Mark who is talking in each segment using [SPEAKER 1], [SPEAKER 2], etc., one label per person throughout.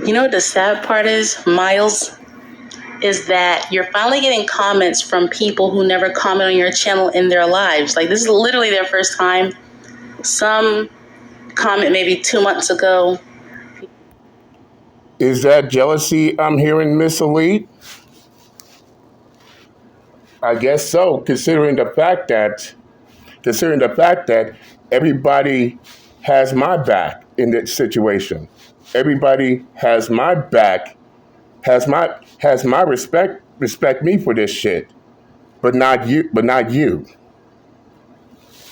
[SPEAKER 1] You know what the sad part is, Miles? Is that you're finally getting comments from people who never comment on your channel in their lives. Like, this is literally their first time. Some comment maybe 2 months ago.
[SPEAKER 2] Is that jealousy I'm hearing, Miss Elite? I guess so, considering the fact that everybody has my back in this situation. Everybody has my back, has my respect me for this shit, but not you.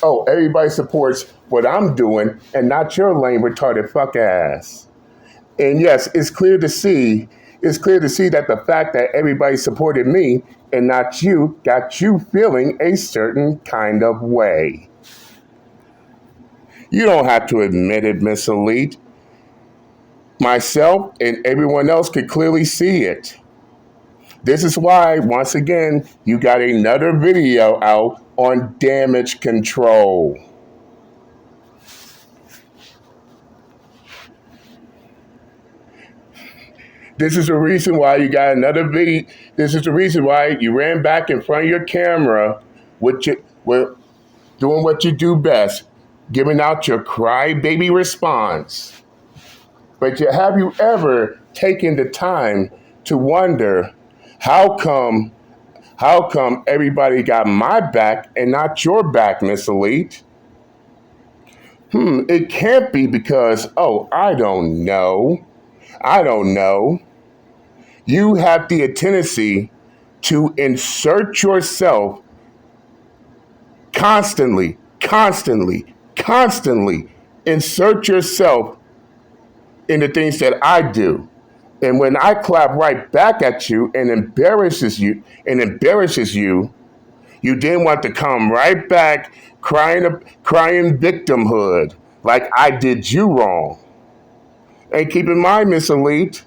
[SPEAKER 2] Oh, everybody supports what I'm doing and not your lame retarded fuck ass. And yes, it's clear to see that the fact that everybody supported me and not you got you feeling a certain kind of way. You don't have to admit it, Miss Elite. Myself and everyone else could clearly see it. This is why, once again, you got another video out on damage control. This is the reason why you got another video. This is the reason why you ran back in front of your camera with doing what you do best, giving out your crybaby response. But have you ever taken the time to wonder how come everybody got my back and not your back, Miss Elite? It can't be because, oh, I don't know. I don't know. You have the tendency to insert yourself constantly insert yourself in the things that I do. And when I clap right back at you and embarrasses you, you then want to come right back crying victimhood like I did you wrong. And keep in mind, Miss Elite,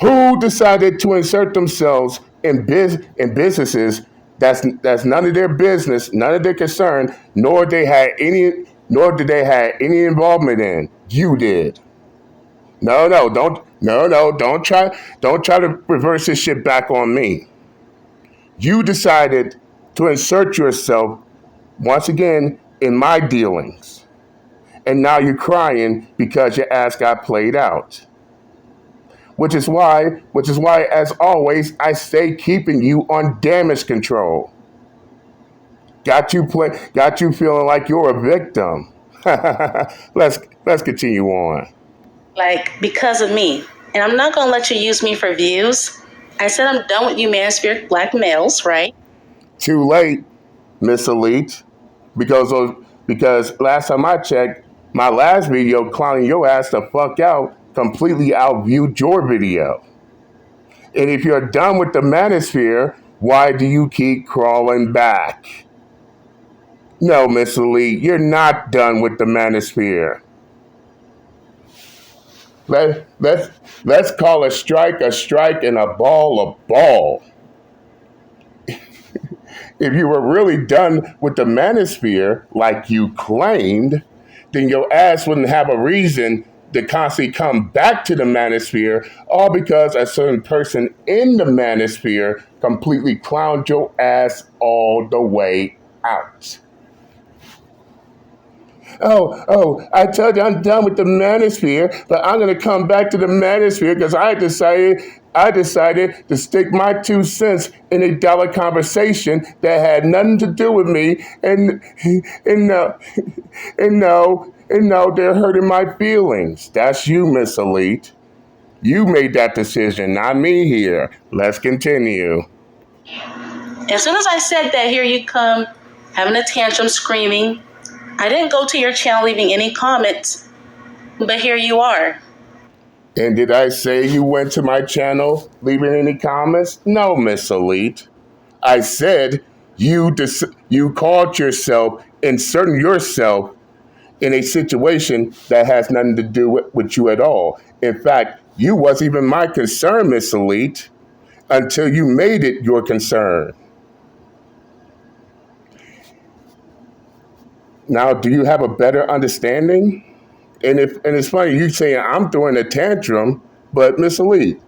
[SPEAKER 2] who decided to insert themselves in businesses that's none of their business, none of their concern, nor did they have any involvement in. You did. Don't try to reverse this shit back on me. You decided to insert yourself once again in my dealings. And now you're crying because your ass got played out. Which is why, as always, I stay keeping you on damage control. Got you feeling like you're a victim. Let's continue on.
[SPEAKER 1] Like, because of me. And I'm not going to let you use me for views. I said I'm done with you manosphere black males, right?
[SPEAKER 2] Too late, Miss Elite, because last time I checked, my last video clowning your ass the fuck out completely outviewed your video. And if you're done with the manosphere, why do you keep crawling back? No, Miss Elite, you're not done with the manosphere. Let's call a strike, and a ball a ball. If you were really done with the manosphere, like you claimed, then your ass wouldn't have a reason to constantly come back to the manosphere, all because a certain person in the manosphere completely clowned your ass all the way out. I told you I'm done with the manosphere, but I'm going to come back to the manosphere because I decided to stick my 2 cents in a dollar conversation that had nothing to do with me, and no, they're hurting my feelings. That's you, Miss Elite. You made that decision, not me here. Let's continue.
[SPEAKER 1] As soon as I said that, here you come, having a tantrum, screaming. I didn't go to your channel leaving any comments, but here you are.
[SPEAKER 2] And did I say you went to my channel leaving any comments? No, Miss Elite. I said you called yourself, inserting yourself in a situation that has nothing to do with you at all. In fact, you wasn't even my concern, Miss Elite, until you made it your concern. Now, do you have a better understanding? And it's funny you saying I'm throwing a tantrum, but Miss Elite,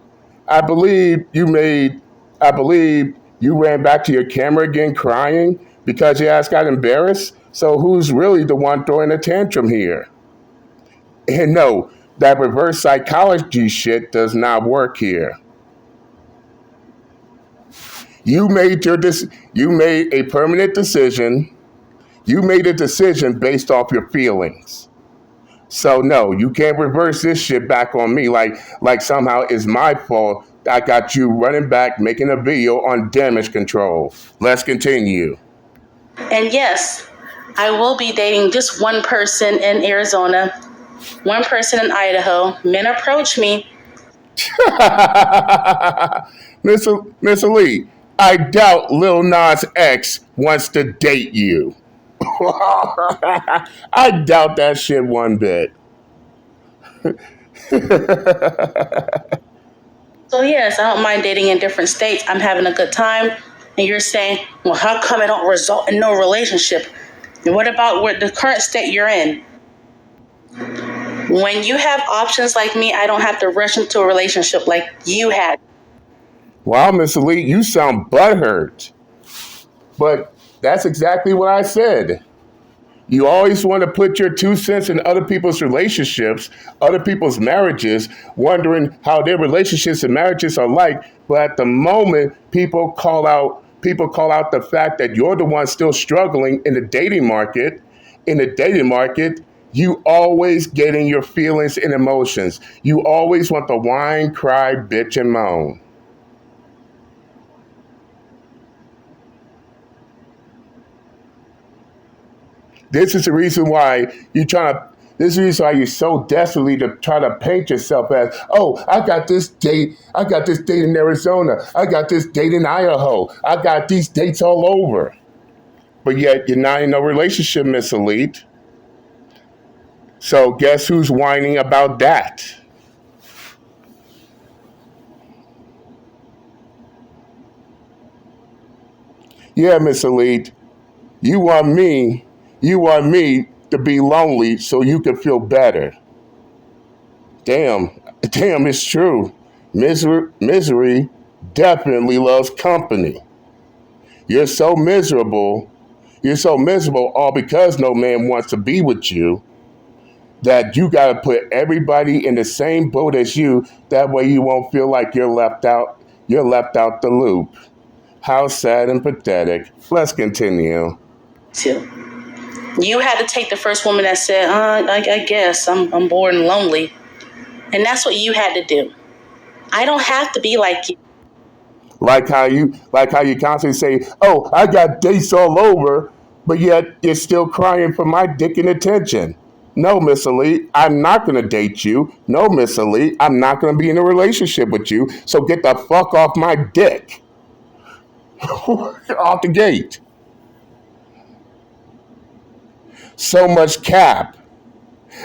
[SPEAKER 2] I believe you made I believe you ran back to your camera again crying because your ass got embarrassed. So who's really the one throwing a tantrum here? And no, that reverse psychology shit does not work here. You made a permanent decision. You made a decision based off your feelings. So no, you can't reverse this shit back on me like somehow it's my fault. I got you running back making a video on damage control. Let's continue.
[SPEAKER 1] And yes, I will be dating just one person in Arizona, one person in Idaho. Men approach me.
[SPEAKER 2] Miss Elite, I doubt Lil Nas X wants to date you. I doubt that shit one bit.
[SPEAKER 1] So yes, I don't mind dating in different states. I'm having a good time. And you're saying, well, how come it don't result in no relationship? And what about the current state you're in? When you have options like me, I don't have to rush into a relationship like you had.
[SPEAKER 2] Wow, Miss Elite, you sound butthurt. But that's exactly what I said. You always want to put your 2 cents in other people's relationships, other people's marriages, wondering how their relationships and marriages are like. But at the moment, people call out the fact that you're the one still struggling in the dating market. In the dating market, you always get in your feelings and emotions. You always want to whine, cry, bitch, and moan. This is the reason why you trying to. This is the reason why you're so desperately to try to paint yourself as, oh, I got this date in Arizona, I got this date in Idaho, I got these dates all over. But yet you're not in a relationship, Miss Elite. So guess who's whining about that? Yeah, Miss Elite, you want me, you want me to be lonely so you can feel better. Damn, it's true. Misery definitely loves company. You're so miserable, you're so miserable all because no man wants to be with you that you got to put everybody in the same boat as you. That way you won't feel like you're left out the loop. How sad and pathetic. Let's continue.
[SPEAKER 1] Too. You had to take the first woman that said, I guess I'm bored and lonely. And that's what you had to do. I don't have to be like you.
[SPEAKER 2] Like how you constantly say, "Oh, I got dates all over," but yet you're still crying for my dick and attention. No, Miss Elite, I'm not gonna date you. No, Miss Elite, I'm not gonna be in a relationship with you. So get the fuck off my dick. Off the gate. So much cap.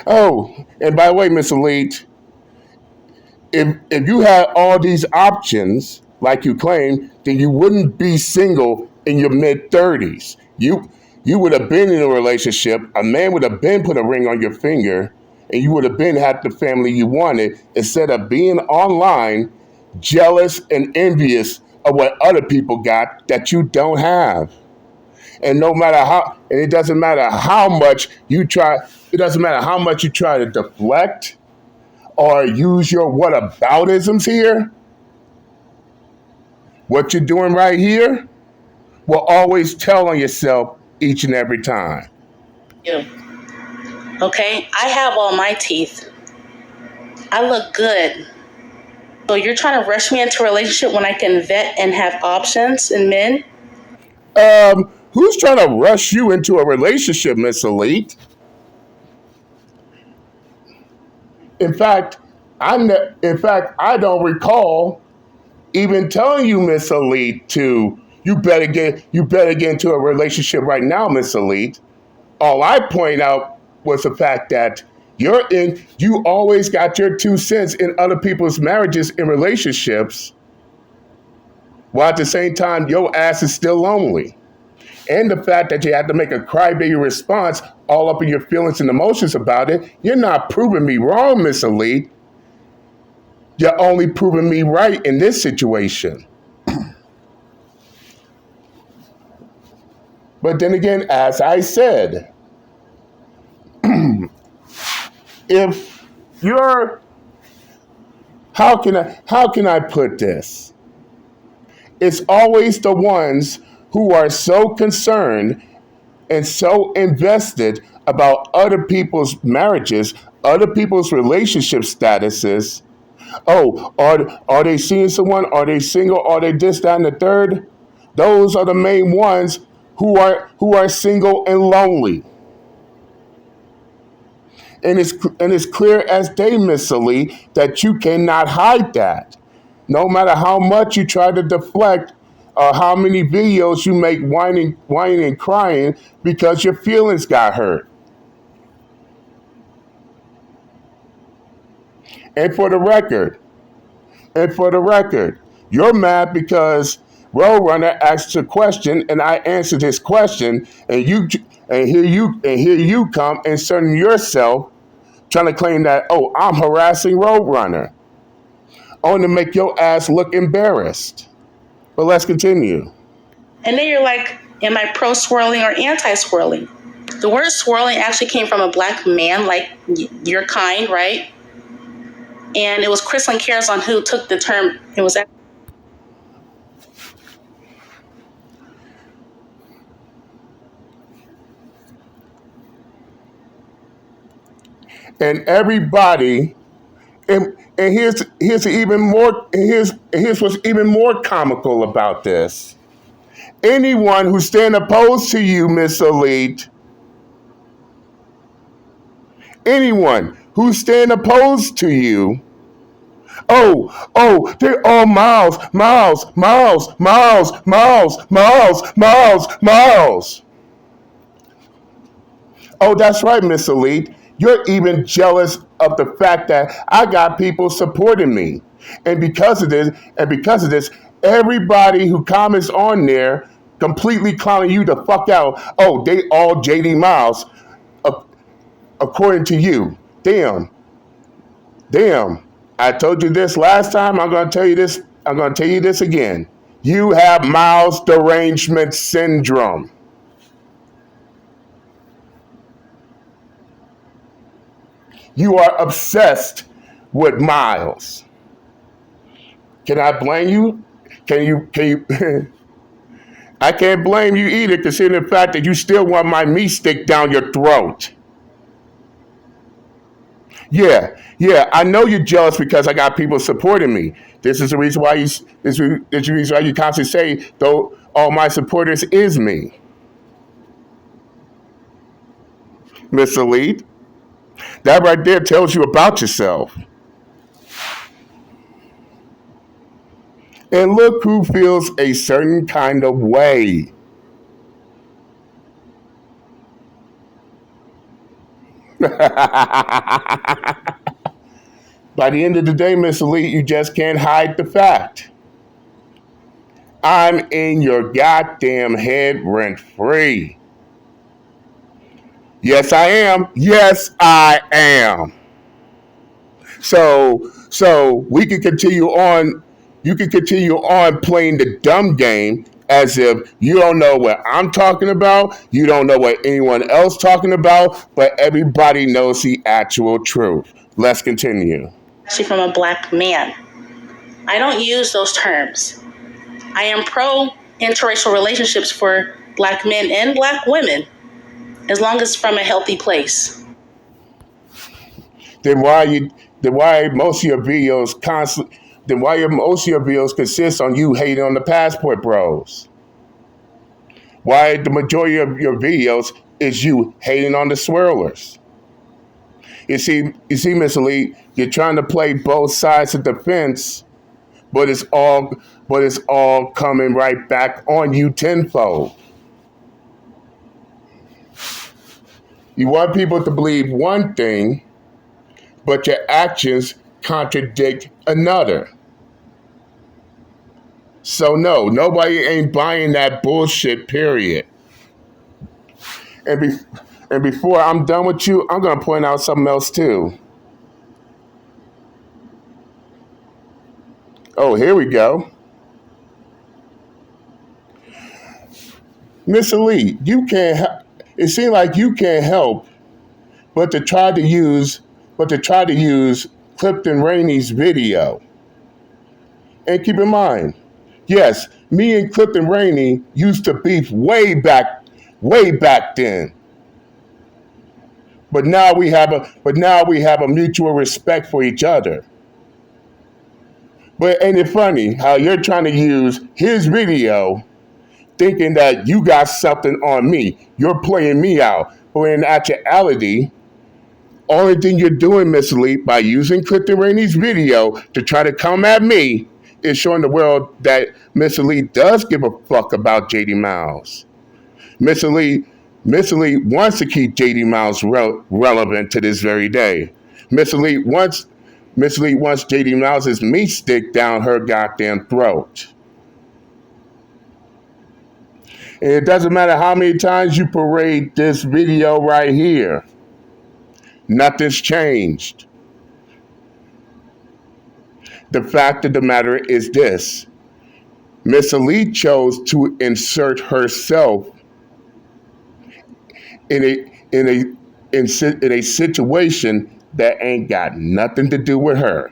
[SPEAKER 2] Oh, and by the way, Miss Elite, if you had all these options like you claim, then you wouldn't be single in your mid 30s. You would have been in a relationship. A man would have been put a ring on your finger, and you would have been had the family you wanted instead of being online, jealous and envious of what other people got that you don't have. And no matter how, and it doesn't matter how much you try. It doesn't matter how much you try to deflect or use your whataboutisms here, what you're doing right here will always tell on yourself each and every time.
[SPEAKER 1] You. Okay? I have all my teeth. I look good. So you're trying to rush me into a relationship when I can vet and have options in men?
[SPEAKER 2] Who's trying to rush you into a relationship, Miss Elite? In fact, I don't recall even telling you, Miss Elite, to you better get into a relationship right now, Miss Elite. All I point out was the fact that you always got your 2 cents in other people's marriages and relationships, while at the same time your ass is still lonely. and the fact that you had to make a crybaby response all up in your feelings and emotions about it, you're not proving me wrong, Miss Elite. You're only proving me right in this situation. But then again, as I said, if you're, how can I put this? It's always the ones who are so concerned and so invested about other people's marriages, other people's relationship statuses. Oh, are they seeing someone? Are they single? Are they this, that, and the third? Those are the main ones who are single and lonely. And it's clear as day, Miss Lee, that you cannot hide that. No matter how much you try to deflect or how many videos you make whining and crying because your feelings got hurt. And for the record, and for the record, you're mad because Roadrunner asked a question and I answered his question, and here you come inserting yourself, trying to claim that, oh, I'm harassing Roadrunner, only to make your ass look embarrassed. But let's continue.
[SPEAKER 1] And then you're like, am I pro swirling or anti swirling? The word swirling actually came from a black man, like your kind, right? And it was Chrislyn Carazon who took the term. It was
[SPEAKER 2] And everybody, and here's what's even more comical about this. Anyone who stand opposed to you, Miss Elite, anyone who stand opposed to you, they're all Miles, Miles, Miles, Miles, Miles, Miles, Miles, Miles. Oh, that's right, Miss Elite. You're even jealous of the fact that I got people supporting me. And because of this, everybody who comments on there completely clowning you the fuck out. Oh, they all JD Miles, according to you. Damn. Damn. I told you this last time. I'm gonna tell you this. I'm gonna tell you this again. You have Miles derangement syndrome. You are obsessed with Miles. Can I blame you? Can you I can't blame you either, considering the fact that you still want my meat stick down your throat. Yeah, I know you're jealous because I got people supporting me. This is the reason why this is the reason why you constantly say, though all my supporters is me. Miss Elite. That right there tells you about yourself. And look who feels a certain kind of way. By the end of the day, Miss Elite, you just can't hide the fact. I'm in your goddamn head rent free. Yes, I am. Yes, I am. So we can continue on. You can continue on playing the dumb game as if you don't know what I'm talking about. You don't know what anyone else talking about, but everybody knows the actual truth. Let's continue.
[SPEAKER 1] actually from a black man. I don't use those terms. I am pro interracial relationships for black men and black women, as long as from a healthy place.
[SPEAKER 2] Then why you? Then why most of your videos constantly? Then why most of your videos consist on you hating on the passport bros? Why the majority of your videos is you hating on the swirlers? You see, Miss Elite, you're trying to play both sides of the fence, but it's all coming right back on you tenfold. You want people to believe one thing, but your actions contradict another. So no, nobody ain't buying that bullshit, period. And, be, and before I'm done with you, I'm going to point out something else too. Oh, here we go. Miss Elite, you can't. It seems like you can't help but to try to use, Clifton Rainey's video. And keep in mind, yes, me and Clifton Rainey used to beef way back then. But now we have a mutual respect for each other. But ain't it funny how you're trying to use his video thinking that you got something on me? You're playing me out. But in actuality, only thing you're doing, Miss Elite, by using Clifton Rainey's video to try to come at me is showing the world that Miss Elite does give a fuck about JD Miles. Miss Elite wants to keep JD Miles relevant to this very day. Miss Elite wants JD Miles' meat stick down her goddamn throat. And it doesn't matter how many times you parade this video right here. Nothing's changed. The fact of the matter is this. Miss Elite chose to insert herself in a situation that ain't got nothing to do with her.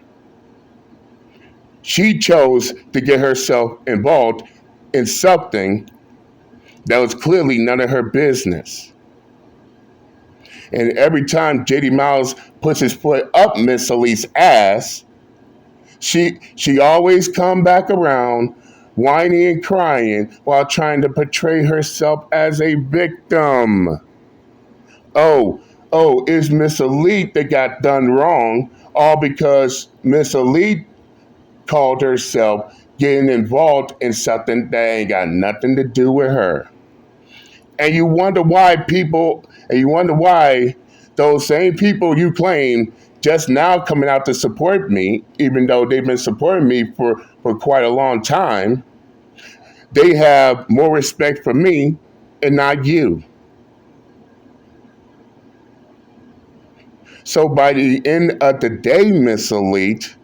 [SPEAKER 2] She chose to get herself involved in something that was clearly none of her business. And every time JD Miles puts his foot up Miss Elite's ass, she always come back around whining and crying while trying to portray herself as a victim. Oh, it's Miss Elite that got done wrong, all because Miss Elite called herself getting involved in something that ain't got nothing to do with her. And you wonder why those same people you claim just now coming out to support me, even though they've been supporting me for quite a long time, they have more respect for me and not you. So by the end of the day, Miss Elite,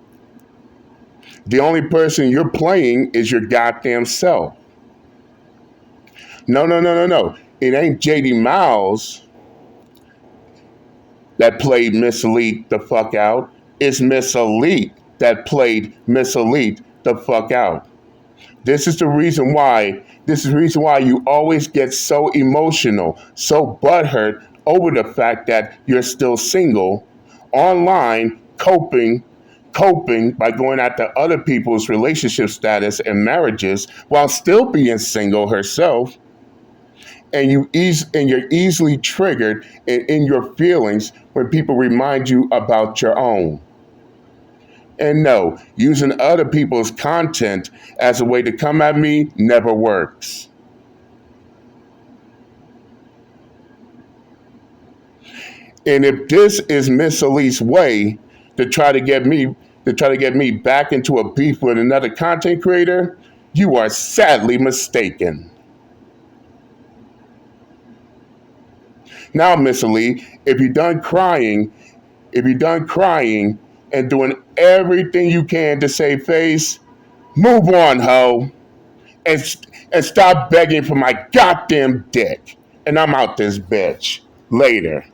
[SPEAKER 2] the only person you're playing is your goddamn self. No. It ain't JD Miles that played Miss Elite the fuck out. It's Miss Elite that played Miss Elite the fuck out. This is the reason why you always get so emotional, so butthurt over the fact that you're still single, online, coping by going after other people's relationship status and marriages while still being single herself. And you're easily triggered in your feelings when people remind you about your own. And no, using other people's content as a way to come at me never works. And if this is Miss Elite's way to try to get me back into a beef with another content creator, you are sadly mistaken. Now, Miss Elite, if you're done crying and doing everything you can to save face, move on, ho, and stop begging for my goddamn dick. And I'm out this bitch. Later.